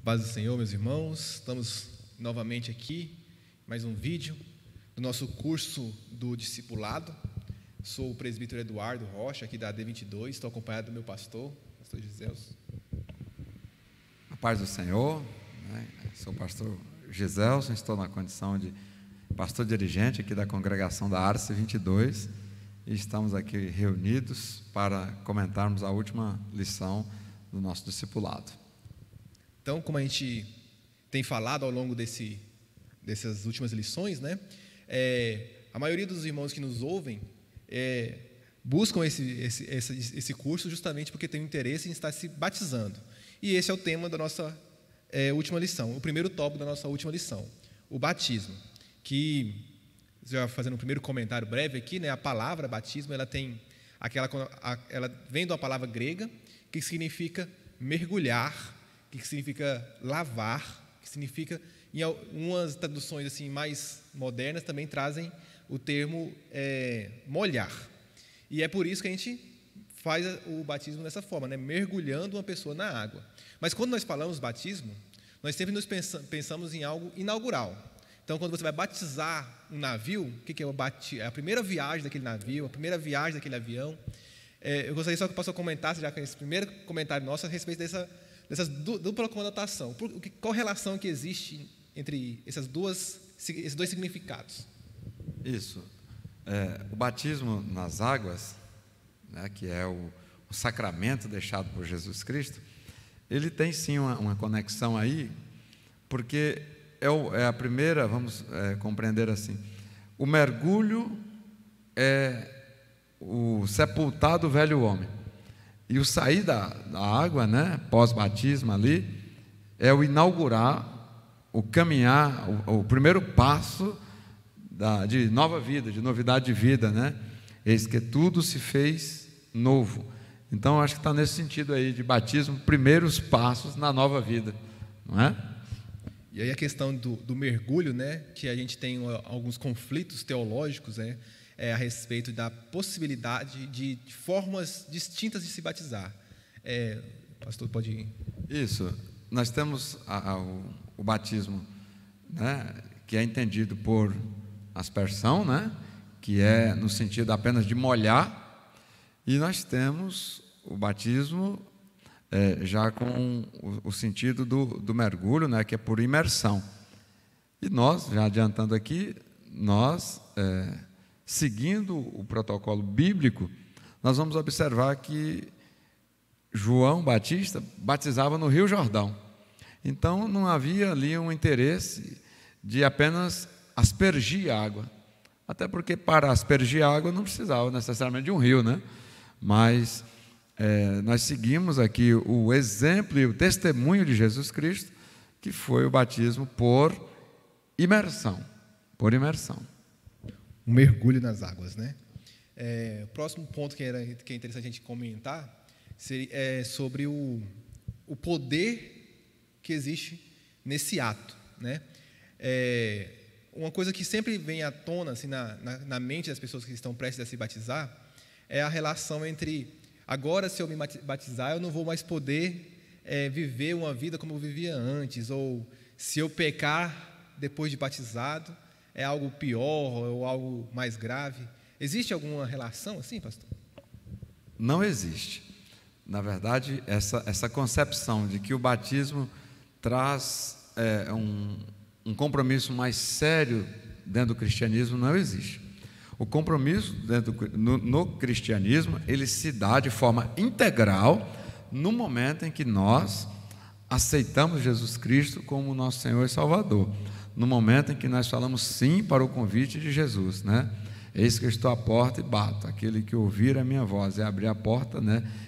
Paz do Senhor, meus irmãos. Estamos novamente aqui, mais um vídeo do nosso curso do discipulado. Sou o presbítero Eduardo Rocha, aqui da D22, estou acompanhado do meu pastor Giselson. A paz do Senhor, Sou o pastor Giselson, estou na condição de pastor dirigente aqui da congregação da Arce 22 e estamos aqui reunidos para comentarmos a última lição do nosso discipulado. Então, como a gente tem falado ao longo dessas últimas lições, a maioria dos irmãos que nos ouvem buscam esse curso justamente porque tem um interesse em estar se batizando. E esse é o tema da nossa última lição, o primeiro tópico da nossa última lição, o batismo. Que, já fazendo um primeiro comentário breve aqui, a palavra batismo, ela vem de uma palavra grega que significa mergulhar, que significa lavar, que significa, em algumas traduções assim mais modernas também trazem o termo molhar. E é por isso que a gente faz o batismo dessa forma, mergulhando uma pessoa na água. Mas quando nós falamos batismo, nós sempre pensamos em algo inaugural. Então, quando você vai batizar um navio, o que é o batismo? É a primeira viagem daquele navio, a primeira viagem daquele avião. Eu gostaria só que o pastor comentasse, já com esse primeiro comentário nosso, a respeito dessa dupla conotação. Qual relação que existe entre esses dois significados? Isso. O batismo nas águas, que é o sacramento deixado por Jesus Cristo, ele tem sim uma conexão aí, porque é a primeira, vamos compreender assim, o mergulho é o sepultar do velho homem, e o sair da água, pós-batismo ali, é o inaugurar, o caminhar, o primeiro passo de nova vida, de novidade de vida, Eis que tudo se fez novo. Então, eu acho que está nesse sentido aí de batismo, primeiros passos na nova vida, não é? E aí a questão do mergulho, que a gente tem alguns conflitos teológicos, a respeito da possibilidade de formas distintas de se batizar. Pastor, pode ir. Isso. Nós temos o batismo, que é entendido por aspersão, que é no sentido apenas de molhar, e nós temos o batismo já com o sentido do mergulho, que é por imersão. E nós, já adiantando aqui, seguindo o protocolo bíblico, nós vamos observar que João Batista batizava no Rio Jordão. Então, não havia ali um interesse de apenas aspergir água. Até porque, para aspergir água, não precisava necessariamente de um rio, Mas nós seguimos aqui o exemplo e o testemunho de Jesus Cristo, que foi o batismo por imersão. Por imersão. Um mergulho nas águas, O próximo ponto que é interessante a gente comentar é sobre o poder que existe nesse ato, Uma coisa que sempre vem à tona assim, na mente das pessoas que estão prestes a se batizar é a relação entre, agora se eu me batizar, eu não vou mais poder viver uma vida como eu vivia antes, ou se eu pecar depois de batizado, é algo pior ou algo mais grave. Existe alguma relação assim, pastor? Não existe. Na verdade, essa concepção de que o batismo traz um compromisso mais sério dentro do cristianismo não existe. O compromisso no cristianismo, ele se dá de forma integral no momento em que nós aceitamos Jesus Cristo como nosso Senhor e Salvador, no momento em que nós falamos sim para o convite de Jesus, Eis que eu estou à porta e bato, aquele que ouvir a minha voz e abrir a porta,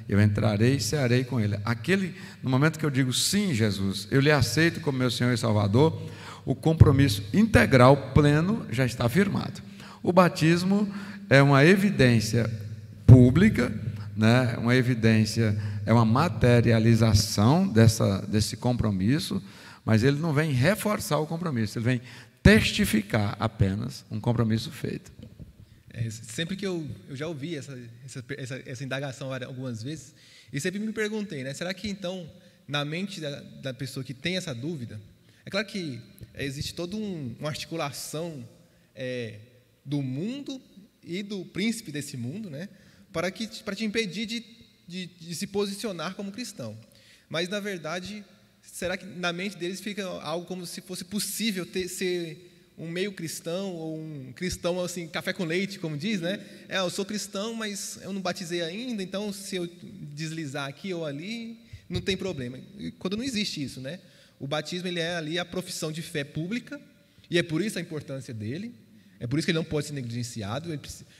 eu entrarei e cearei com ele. No momento que eu digo sim, Jesus, eu lhe aceito como meu Senhor e Salvador, o compromisso integral, pleno, já está firmado. O batismo é uma evidência pública, uma evidência, é uma materialização desse compromisso, mas ele não vem reforçar o compromisso, ele vem testificar apenas um compromisso feito. Sempre que eu já ouvi essa indagação algumas vezes, e sempre me perguntei, será que então na mente da pessoa que tem essa dúvida, é claro que existe toda uma articulação do mundo e do príncipe desse mundo, né, para te impedir de se posicionar como cristão. Mas, na verdade, será que na mente deles fica algo como se fosse possível ser um meio cristão, ou um cristão assim, café com leite, como diz, né? Eu sou cristão, mas eu não batizei ainda, então se eu deslizar aqui ou ali, não tem problema. E quando não existe isso, né? O batismo, ele é ali a profissão de fé pública, e é por isso a importância dele, é por isso que ele não pode ser negligenciado,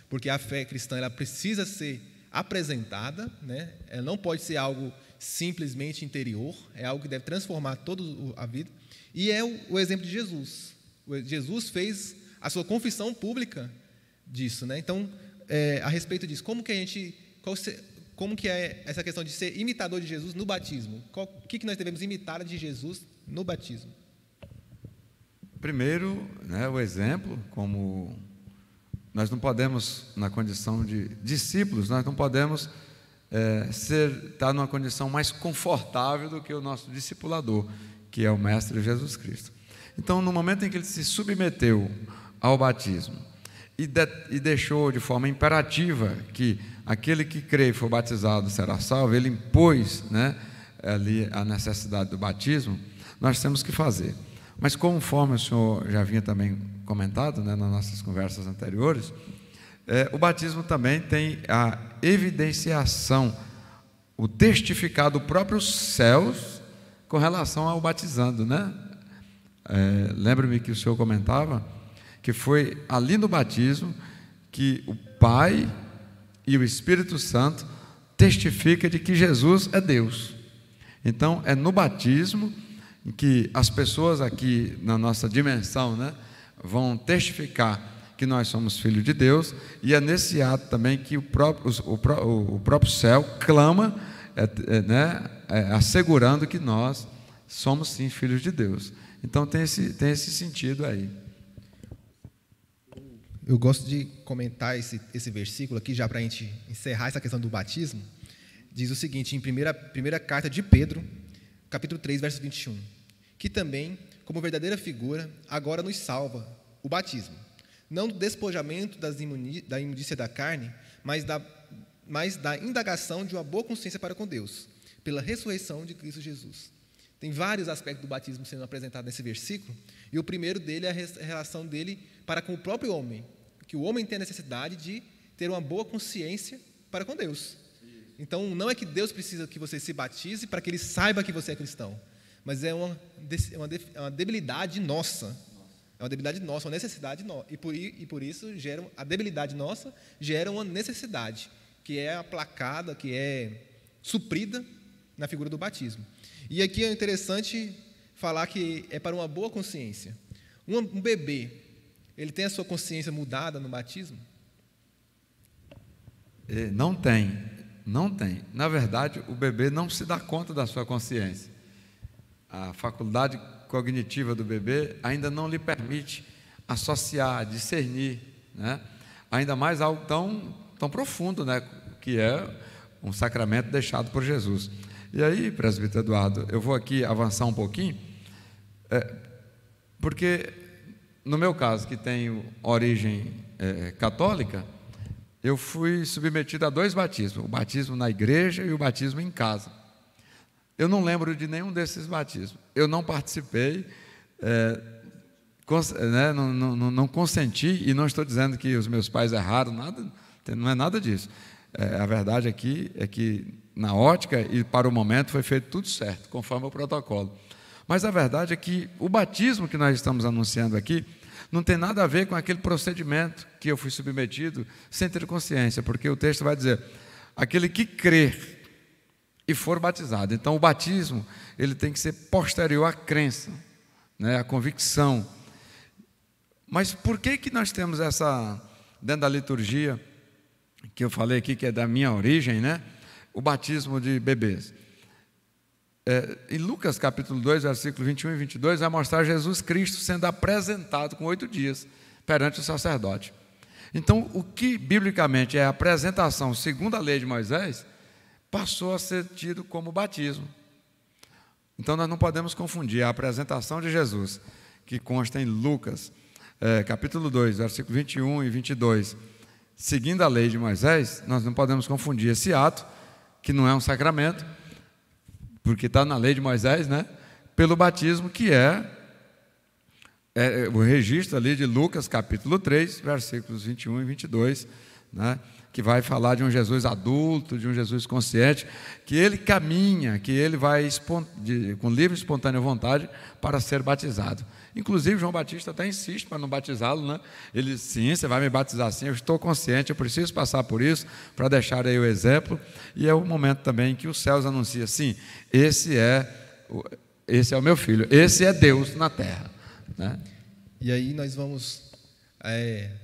porque a fé cristã, ela precisa ser apresentada, né? Ela não pode ser algo simplesmente interior, é algo que deve transformar toda a vida, e é o exemplo de Jesus. Jesus fez a sua confissão pública disso, né? Então, a respeito disso, como que é essa questão de ser imitador de Jesus no batismo? O que nós devemos imitar de Jesus no batismo? Primeiro, né, o exemplo, como nós não podemos, na condição de discípulos, nós não podemos estar numa condição mais confortável do que o nosso discipulador, que é o Mestre Jesus Cristo. Então, no momento em que ele se submeteu ao batismo e deixou de forma imperativa que aquele que crê e for batizado será salvo, ele impôs, né, ali a necessidade do batismo, nós temos que fazer. Mas conforme o senhor já havia também comentado, né, nas nossas conversas anteriores, o batismo também tem a evidenciação, o testificar do próprio céus com relação ao batizando, né? Lembra-me que o senhor comentava que foi ali no batismo que o Pai e o Espírito Santo testificam de que Jesus é Deus. Então, é no batismo que as pessoas aqui na nossa dimensão, né, vão testificar que nós somos filhos de Deus, e é nesse ato também que o próprio céu clama, assegurando que nós somos sim filhos de Deus. Então tem esse sentido aí. Eu gosto de comentar esse versículo aqui, já para a gente encerrar essa questão do batismo. Diz o seguinte, em primeira carta de Pedro, capítulo 3, verso 21, que também, como verdadeira figura, agora nos salva o batismo, não do despojamento da imundícia da carne, mas da indagação de uma boa consciência para com Deus, pela ressurreição de Cristo Jesus. Tem vários aspectos do batismo sendo apresentados nesse versículo, e o primeiro dele é a relação dele para com o próprio homem, que o homem tem a necessidade de ter uma boa consciência para com Deus. Então, não é que Deus precisa que você se batize para que Ele saiba que você é cristão, mas é uma debilidade nossa, é uma debilidade nossa, uma necessidade nossa, e por isso a debilidade nossa gera uma necessidade, que é aplacada, que é suprida na figura do batismo. E aqui é interessante falar que é para uma boa consciência. Um bebê, ele tem a sua consciência mudada no batismo? Não tem. Na verdade, o bebê não se dá conta da sua consciência. A faculdade cognitiva do bebê ainda não lhe permite associar, discernir, né? Ainda mais algo tão profundo, né? Que é um sacramento deixado por Jesus. E aí, presbítero Eduardo, eu vou aqui avançar um pouquinho, porque no meu caso, que tenho origem católica, eu fui submetido a 2 batismos, o batismo na igreja e o batismo em casa. Eu não lembro de nenhum desses batismos, eu não participei, não consenti, e não estou dizendo que os meus pais erraram, nada, não é nada disso. A verdade aqui é que, na ótica e para o momento, foi feito tudo certo, conforme o protocolo. Mas a verdade é que o batismo que nós estamos anunciando aqui não tem nada a ver com aquele procedimento que eu fui submetido sem ter consciência, porque o texto vai dizer, aquele que crer e for batizado. Então, o batismo, ele tem que ser posterior à crença, né, à convicção. Mas por que nós temos essa, dentro da liturgia, que eu falei aqui, que é da minha origem, né, o batismo de bebês? Em Lucas capítulo 2, versículo 21 e 22, vai mostrar Jesus Cristo sendo apresentado com 8 dias perante o sacerdote. Então, o que biblicamente é a apresentação segundo a lei de Moisés, passou a ser tido como batismo. Então nós não podemos confundir a apresentação de Jesus, que consta em Lucas, capítulo 2, versículos 21 e 22, seguindo a lei de Moisés. Nós não podemos confundir esse ato, que não é um sacramento, porque está na lei de Moisés, né? Pelo batismo, que é o registro ali de Lucas, capítulo 3, versículos 21 e 22, né? Que vai falar de um Jesus adulto, de um Jesus consciente, que ele caminha, que ele vai com livre e espontânea vontade para ser batizado. Inclusive, João Batista até insiste para não batizá-lo, né? Ele, sim, você vai me batizar sim, eu estou consciente, eu preciso passar por isso, para deixar aí o exemplo. E é o momento também que os céus anunciam, sim, esse é o meu filho, esse é Deus na terra, né? E aí nós vamos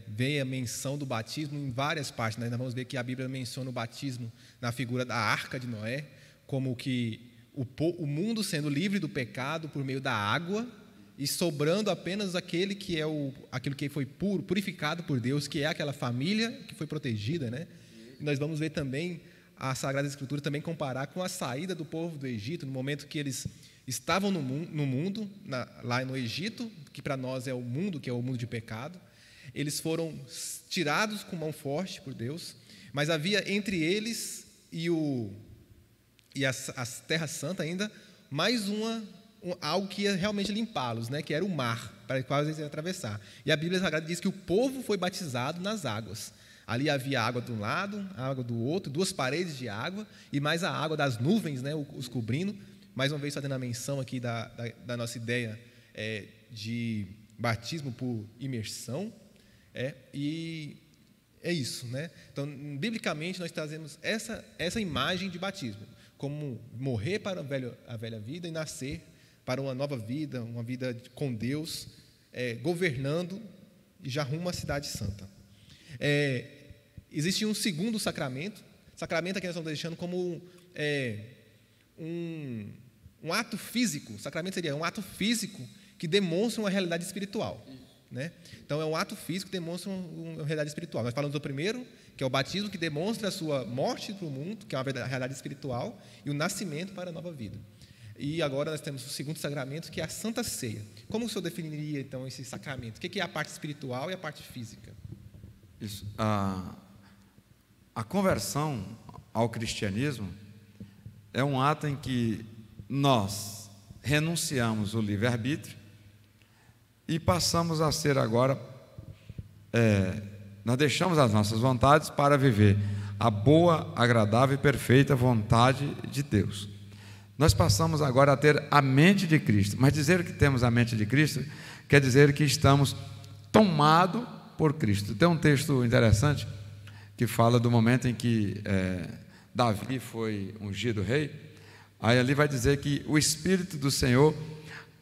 ver a menção do batismo em várias partes, né? Nós vamos ver que a Bíblia menciona o batismo na figura da Arca de Noé, como que o mundo sendo livre do pecado por meio da água, e sobrando apenas aquilo que foi purificado por Deus, que é aquela família que foi protegida, né? E nós vamos ver também a Sagrada Escritura também comparar com a saída do povo do Egito, no momento que eles estavam no mundo, lá no Egito, que para nós é o mundo, que é o mundo de pecado. Eles foram tirados com mão forte por Deus, mas havia entre eles e a Terra Santa ainda mais algo que ia realmente limpá-los, né? Que era o mar, para o qual eles iam atravessar. E a Bíblia Sagrada diz que o povo foi batizado nas águas. Ali havia água de um lado, água do outro, 2 paredes de água, e mais a água das nuvens, né? Os cobrindo. Mais uma vez fazendo a menção aqui da nossa ideia de batismo por imersão. E é isso, né? Então, biblicamente, nós trazemos essa imagem de batismo, como morrer para a velha vida e nascer para uma nova vida, uma vida com Deus, governando e já rumo à cidade santa. Existe um segundo sacramento aqui nós estamos deixando como um ato físico. O sacramento seria um ato físico que demonstra uma realidade espiritual, né? Então, é um ato físico que demonstra uma realidade espiritual. Nós falamos do primeiro, que é o batismo, que demonstra a sua morte para o mundo, que é uma realidade espiritual, e o nascimento para a nova vida. E agora nós temos o segundo sacramento, que é a Santa Ceia. Como o senhor definiria, então, esse sacramento? O que é a parte espiritual e a parte física? Isso. A conversão ao cristianismo é um ato em que nós renunciamos o livre-arbítrio e passamos a ser agora, nós deixamos as nossas vontades para viver a boa, agradável e perfeita vontade de Deus. Nós passamos agora a ter a mente de Cristo, mas dizer que temos a mente de Cristo quer dizer que estamos tomados por Cristo. Tem um texto interessante que fala do momento em que Davi foi ungido rei. Aí ali vai dizer que o Espírito do Senhor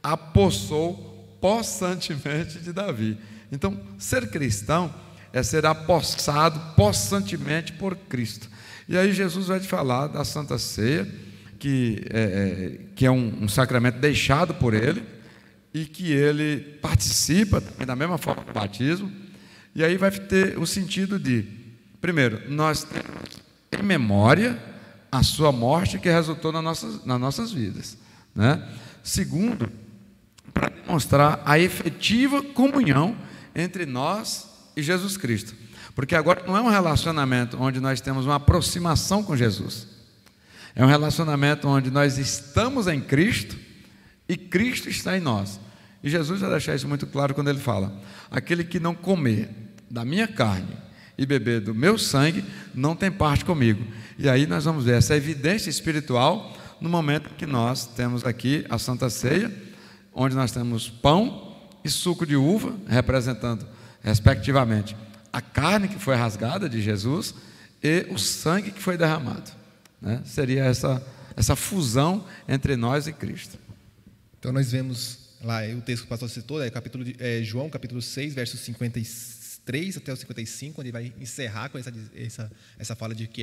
apossou possantemente de Davi. Então, ser cristão é ser apossado possantemente por Cristo. E aí Jesus vai te falar da Santa Ceia, que é um sacramento deixado por Ele, e que Ele participa também da mesma forma do batismo. E aí vai ter o sentido de, primeiro, nós temos em memória a sua morte que resultou nas nossas vidas, né? Segundo, para demonstrar a efetiva comunhão entre nós e Jesus Cristo, porque agora não é um relacionamento onde nós temos uma aproximação com Jesus, é um relacionamento onde nós estamos em Cristo e Cristo está em nós. E Jesus vai deixar isso muito claro quando ele fala: aquele que não comer da minha carne e beber do meu sangue não tem parte comigo. E aí nós vamos ver essa evidência espiritual no momento que nós temos aqui a Santa Ceia, onde nós temos pão e suco de uva, representando respectivamente a carne que foi rasgada de Jesus e o sangue que foi derramado, né? Seria essa fusão entre nós e Cristo. Então nós vemos lá o texto que o pastor citou, João capítulo 6, versos 53 até o 55, onde ele vai encerrar com essa fala de que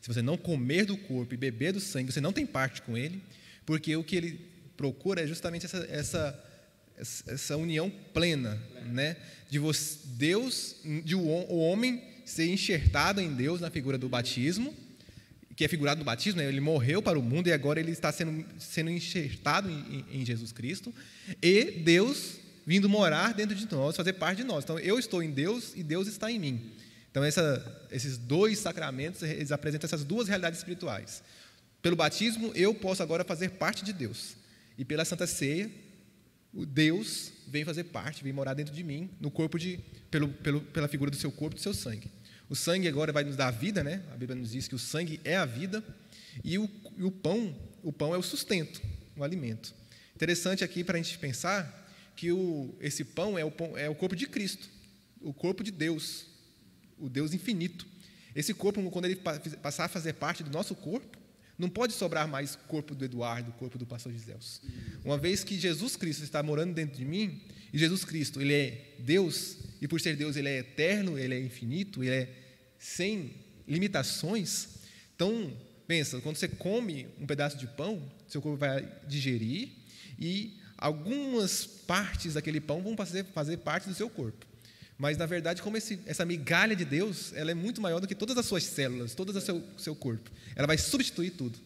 se você não comer do corpo e beber do sangue, você não tem parte com ele, porque o que ele procura é justamente essa união plena, né? De o homem ser enxertado em Deus na figura do batismo, que é figurado no batismo, né? Ele morreu para o mundo e agora ele está sendo enxertado em Jesus Cristo, e Deus vindo morar dentro de nós, fazer parte de nós. Então, eu estou em Deus e Deus está em mim. Então, esses dois sacramentos, eles apresentam essas duas realidades espirituais. Pelo batismo, eu posso agora fazer parte de Deus. E pela Santa Ceia, o Deus vem fazer parte, vem morar dentro de mim, no corpo pela figura do seu corpo, do seu sangue. O sangue agora vai nos dar a vida, né? A Bíblia nos diz que o sangue é a vida, e o pão é o sustento, o alimento. Interessante aqui para a gente pensar que esse pão é o corpo de Cristo, o corpo de Deus, o Deus infinito. Esse corpo, quando ele passar a fazer parte do nosso corpo, não pode sobrar mais corpo do Eduardo, corpo do pastor Giselso. Uma vez que Jesus Cristo está morando dentro de mim, e Jesus Cristo, ele é Deus, e por ser Deus, ele é eterno, ele é infinito, ele é sem limitações. Então, pensa, quando você come um pedaço de pão, seu corpo vai digerir, e algumas partes daquele pão vão fazer parte do seu corpo. Mas, na verdade, como essa migalha de Deus, ela é muito maior do que todas as suas células, todo o seu corpo. Ela vai substituir tudo.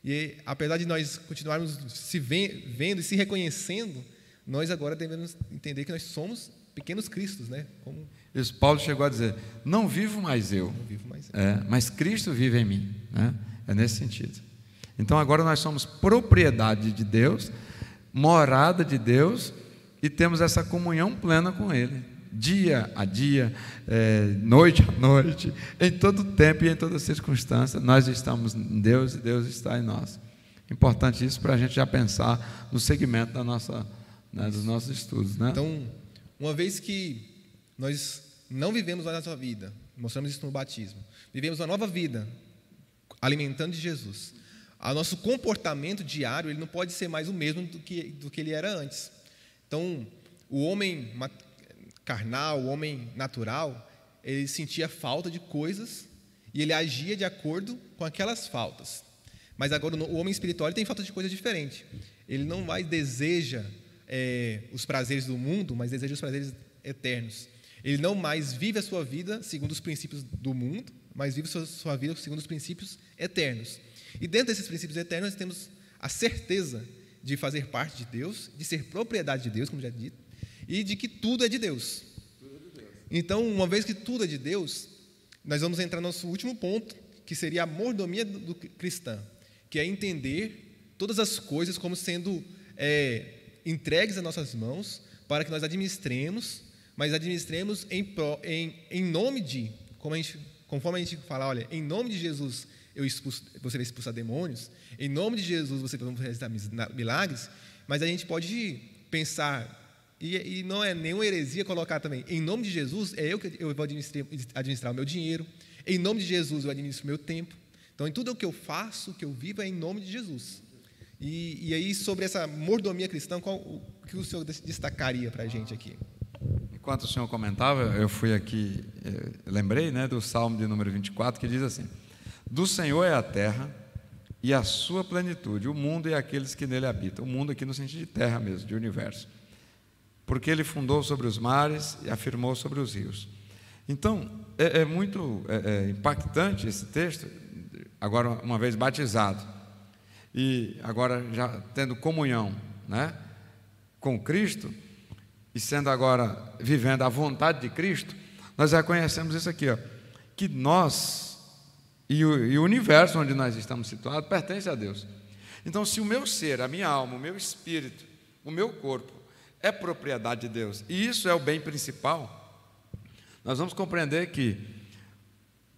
E, apesar de nós continuarmos se vendo e se reconhecendo, nós agora devemos entender que nós somos pequenos cristos, né? Isso, Paulo chegou a dizer, não vivo mais eu, mas Cristo vive em mim, né? É nesse sentido. Então, agora nós somos propriedade de Deus, morada de Deus, e temos essa comunhão plena com Ele. Dia a dia, noite a noite, em todo tempo e em toda circunstância, nós estamos em Deus e Deus está em nós. Importante isso para a gente já pensar no segmento dos nossos estudos, né? Então, uma vez que nós não vivemos mais a nossa vida, mostramos isso no batismo, vivemos uma nova vida, alimentando de Jesus, o nosso comportamento diário ele não pode ser mais o mesmo do que ele era antes. Então, o homem carnal, o homem natural, ele sentia falta de coisas e ele agia de acordo com aquelas faltas. Mas agora o homem espiritual ele tem falta de coisas diferentes. Ele não mais deseja os prazeres do mundo, mas deseja os prazeres eternos. Ele não mais vive a sua vida segundo os princípios do mundo, mas vive a sua vida segundo os princípios eternos. E dentro desses princípios eternos nós temos a certeza de fazer parte de Deus, de ser propriedade de Deus, como já dito, e de que tudo é de Deus. Então, uma vez que tudo é de Deus, nós vamos entrar no nosso último ponto, que seria a mordomia do cristã, que é entender todas as coisas como sendo entregues às nossas mãos, para que nós administremos, mas administremos em nome de, conforme a gente fala, olha, em nome de Jesus você vai expulsar demônios, em nome de Jesus você vai realizar milagres, mas a gente pode pensar, e não é nenhuma heresia colocar também, em nome de Jesus, eu vou administrar o meu dinheiro, em nome de Jesus eu administro o meu tempo. Então, em tudo o que eu faço, o que eu vivo é em nome de Jesus. E aí, sobre essa mordomia cristã, o que o senhor destacaria para a gente aqui? Enquanto o senhor comentava, eu fui aqui, lembrei, né, do Salmo de número 24, que diz assim, do Senhor é a terra e a sua plenitude, o mundo e aqueles que nele habitam. O mundo aqui no sentido de terra mesmo, de universo. Porque ele fundou sobre os mares e afirmou sobre os rios. Então, é muito impactante esse texto, agora uma vez batizado, e agora já tendo comunhão, né, com Cristo, e sendo agora, vivendo a vontade de Cristo, nós reconhecemos isso aqui, ó, que nós, e o universo onde nós estamos situados, pertence a Deus. Então, se o meu ser, a minha alma, o meu espírito, o meu corpo, é propriedade de Deus, e isso é o bem principal, nós vamos compreender que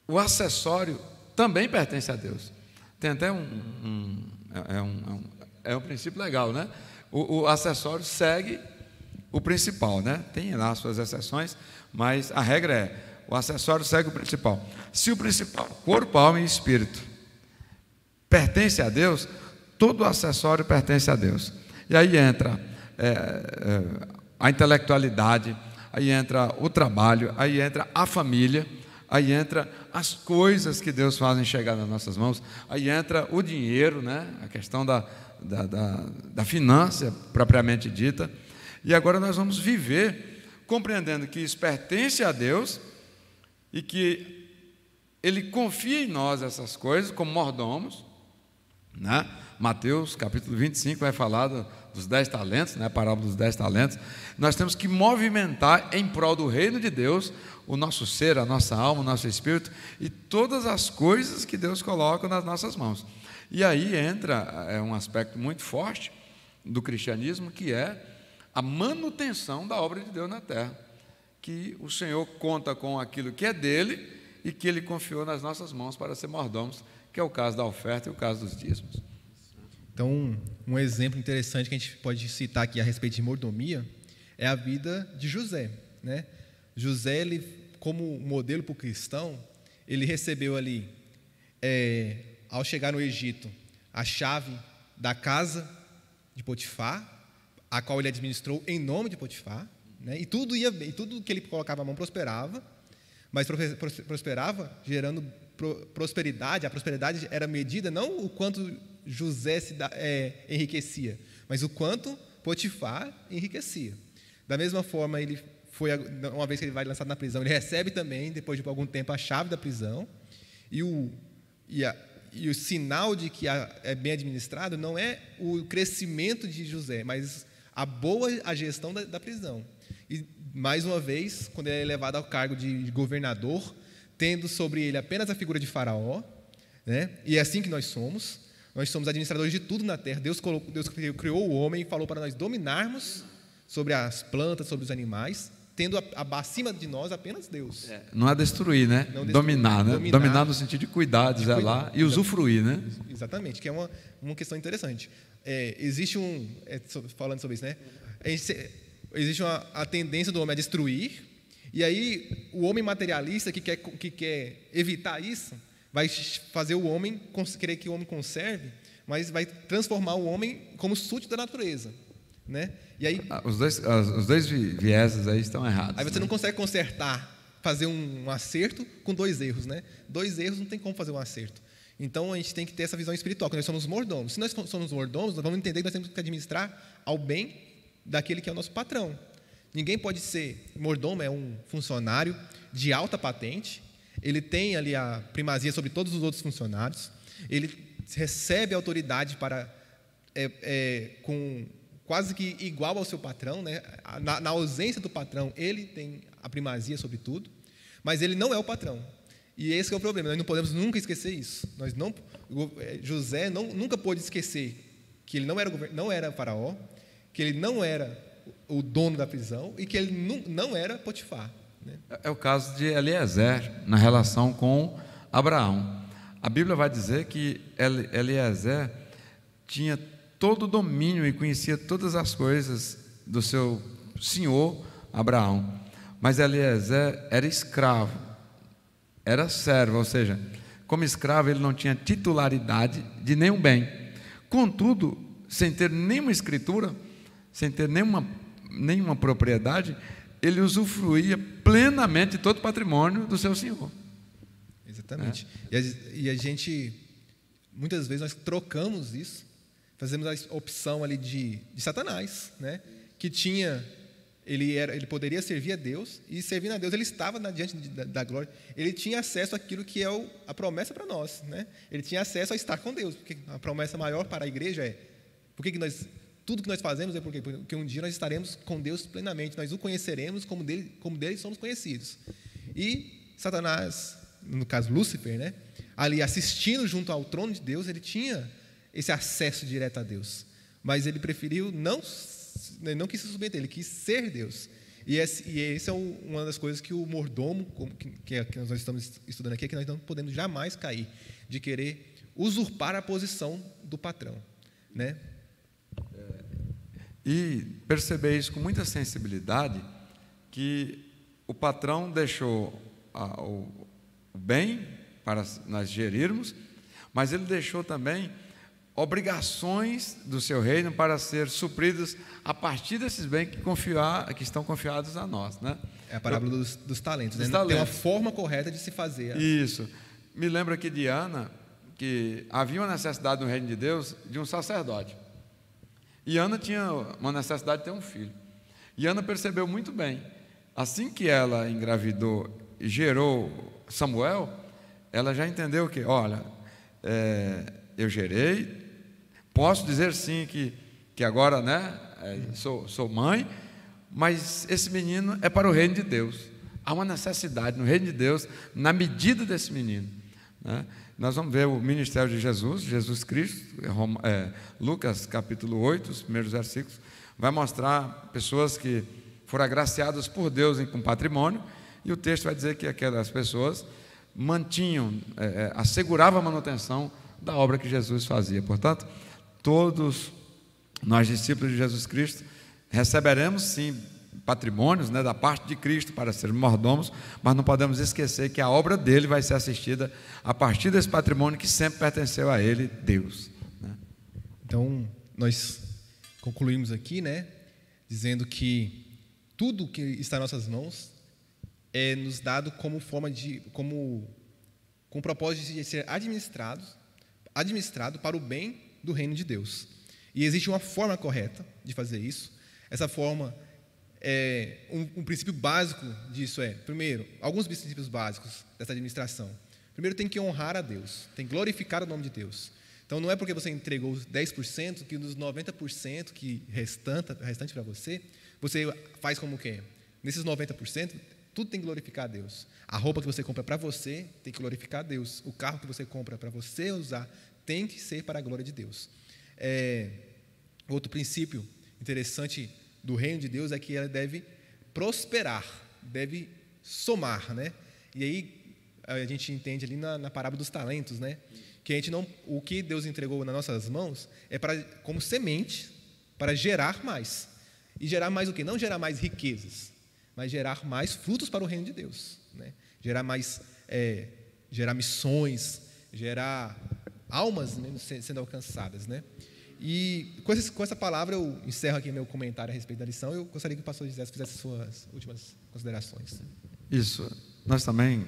o acessório também pertence a Deus. Tem até um princípio legal, né? O acessório segue o principal, né? Tem lá as suas exceções, mas a regra é, o acessório segue o principal. Se o principal, corpo, alma e espírito, pertence a Deus, todo o acessório pertence a Deus. E aí entra a intelectualidade, aí entra o trabalho, aí entra a família, aí entra as coisas que Deus faz chegar nas nossas mãos, aí entra o dinheiro, né? A questão da finança propriamente dita. E agora nós vamos viver compreendendo que isso pertence a Deus e que Ele confia em nós essas coisas como mordomos, né? Mateus capítulo 25 vai falar dos 10 talentos, né? A parábola dos 10 talentos. Nós temos que movimentar em prol do reino de Deus o nosso ser, a nossa alma, o nosso espírito e todas as coisas que Deus coloca nas nossas mãos. E aí entra um aspecto muito forte do cristianismo, que é a manutenção da obra de Deus na terra, que o Senhor conta com aquilo que é dele e que Ele confiou nas nossas mãos para ser mordomos, que é o caso da oferta e o caso dos dízimos. Então, um exemplo interessante que a gente pode citar aqui a respeito de mordomia é a vida de José, né? José, ele, como modelo para o cristão, ele recebeu ali, ao chegar no Egito, a chave da casa de Potifar, a qual ele administrou em nome de Potifar, né? E tudo ia bem, tudo que ele colocava a mão prosperava, mas prosperava gerando prosperidade. A prosperidade era medida não o quanto José enriquecia, mas o quanto Potifar enriquecia. Da mesma forma, ele foi, uma vez que ele vai lançado na prisão, ele recebe também, depois de algum tempo, a chave da prisão, e o sinal de que é bem administrado não é o crescimento de José, mas a boa gestão da prisão. E, mais uma vez, quando ele é levado ao cargo de governador, tendo sobre ele apenas a figura de Faraó, né? E é assim que nós somos administradores de tudo na terra. Deus criou o homem e falou para nós dominarmos sobre as plantas, sobre os animais, tendo acima de nós apenas Deus. Não é destruir, né? Não destruir, dominar, né? Dominar no sentido de cuidar, de zelar e usufruir, né? Exatamente, que é uma questão interessante. Existe falando sobre isso, né? Existe a tendência do homem a destruir, e aí o homem materialista que quer evitar isso, vai fazer o homem, querer que o homem conserve, mas vai transformar o homem como súdito da natureza, né? E aí, os dois vieses aí estão errados. Aí você não consegue consertar, fazer um acerto com 2 erros, né? 2 erros não tem como fazer um acerto. Então a gente tem que ter essa visão espiritual, que nós somos mordomos. Se nós somos mordomos, nós vamos entender que nós temos que administrar ao bem daquele que é o nosso patrão. Ninguém pode ser mordomo, é um funcionário de alta patente, ele tem ali a primazia sobre todos os outros funcionários, ele recebe autoridade para com quase que igual ao seu patrão, né? Na ausência do patrão, ele tem a primazia sobre tudo, mas ele não é o patrão. E esse é o problema, nós não podemos nunca esquecer isso. José nunca pôde esquecer que ele não era faraó, que ele não era o dono da prisão e que ele não era Potifar, né? É o caso de Eliezer na relação com Abraão. A Bíblia vai dizer que Eliezer tinha todo o domínio e conhecia todas as coisas do seu senhor Abraão, mas Eliezer era escravo, era servo, ou seja, como escravo ele não tinha titularidade de nenhum bem. Contudo, sem ter nenhuma escritura, sem ter nenhuma propriedade, ele usufruía plenamente de todo o patrimônio do seu senhor. Exatamente. E a gente, muitas vezes, nós trocamos isso, fazemos a opção ali de Satanás, né? Que ele poderia servir a Deus, e servindo a Deus ele estava diante da glória, ele tinha acesso àquilo que é a promessa para nós, né? Ele tinha acesso a estar com Deus, porque a promessa maior para a igreja tudo que nós fazemos é porque um dia nós estaremos com Deus plenamente, nós o conheceremos como dele somos conhecidos. E Satanás, no caso Lúcifer, né? Ali assistindo junto ao trono de Deus, ele tinha esse acesso direto a Deus, mas ele preferiu não quis se submeter, ele quis ser Deus. E essa é uma das coisas que o mordomo, que nós estamos estudando aqui, é que nós não podemos jamais cair, de querer usurpar a posição do patrão, né? E perceber isso com muita sensibilidade, que o patrão deixou o bem para nós gerirmos, mas ele deixou também obrigações do seu reino para ser supridas a partir desses bens que estão confiados a nós, né? É a parábola dos talentos, né? Talentos. Tem uma forma correta de se fazer. Isso. Me lembro aqui de Ana, que havia uma necessidade no reino de Deus de um sacerdote. E Ana tinha uma necessidade de ter um filho. E Ana percebeu muito bem. Assim que ela engravidou e gerou Samuel, ela já entendeu que, olha, eu gerei, posso dizer sim que agora, né, sou mãe, mas esse menino é para o reino de Deus. Há uma necessidade no reino de Deus, na medida desse menino, né? Nós vamos ver o ministério de Jesus Cristo, Lucas capítulo 8, os primeiros versículos, vai mostrar pessoas que foram agraciadas por Deus com patrimônio, e o texto vai dizer que aquelas pessoas asseguravam a manutenção da obra que Jesus fazia. Portanto, todos nós, discípulos de Jesus Cristo, receberemos sim patrimônios, né, da parte de Cristo para sermos mordomos, mas não podemos esquecer que a obra dele vai ser assistida a partir desse patrimônio que sempre pertenceu a ele, Deus, né? Então, nós concluímos aqui, né, dizendo que tudo que está em nossas mãos é nos dado como forma com o propósito de ser administrado para o bem do reino de Deus. E existe uma forma correta de fazer isso. Essa forma um princípio básico disso primeiro, alguns princípios básicos dessa administração. Primeiro, tem que honrar a Deus, tem que glorificar o nome de Deus. Então, não é porque você entregou os 10% que dos 90% que restante para você faz como quer. Nesses 90%, tudo tem que glorificar a Deus. A roupa que você compra para você tem que glorificar a Deus. O carro que você compra para você usar tem que ser para a glória de Deus. Outro princípio interessante do reino de Deus é que ela deve prosperar, deve somar, né? E aí a gente entende ali na parábola dos talentos, né? Que o que Deus entregou nas nossas mãos é como semente para gerar mais. E gerar mais o quê? Não gerar mais riquezas, mas gerar mais frutos para o reino de Deus, né? Gerar missões, gerar almas, né, sendo alcançadas, né? E com essa palavra eu encerro aqui meu comentário a respeito da lição. Eu gostaria que o pastor José fizesse suas últimas considerações. Isso. Nós também,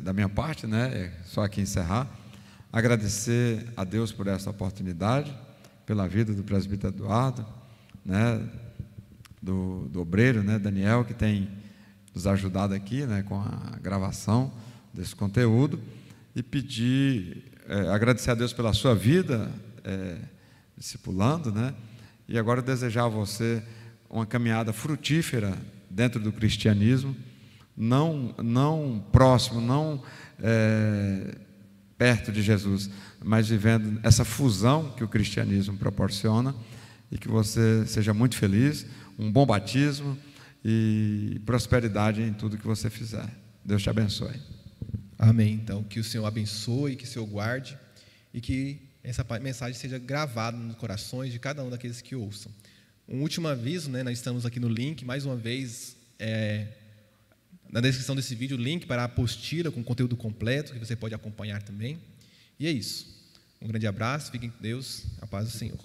da minha parte, né, só aqui encerrar, agradecer a Deus por essa oportunidade, pela vida do presbítero Eduardo, né, do obreiro, né, Daniel, que tem nos ajudado aqui, né, com a gravação desse conteúdo, e agradecer a Deus pela sua vida, discipulando, né? E agora desejar a você uma caminhada frutífera dentro do cristianismo, não próximo, não perto de Jesus, mas vivendo essa fusão que o cristianismo proporciona, e que você seja muito feliz, um bom batismo e prosperidade em tudo que você fizer. Deus te abençoe. Amém. Então, que o Senhor abençoe, que o Senhor guarde e que essa mensagem seja gravada nos corações de cada um daqueles que ouçam. Um último aviso, né? Nós estamos aqui no link, mais uma vez, na descrição desse vídeo, o link para a apostila com conteúdo completo, que você pode acompanhar também. E é isso. Um grande abraço, fiquem com Deus, a paz do Senhor.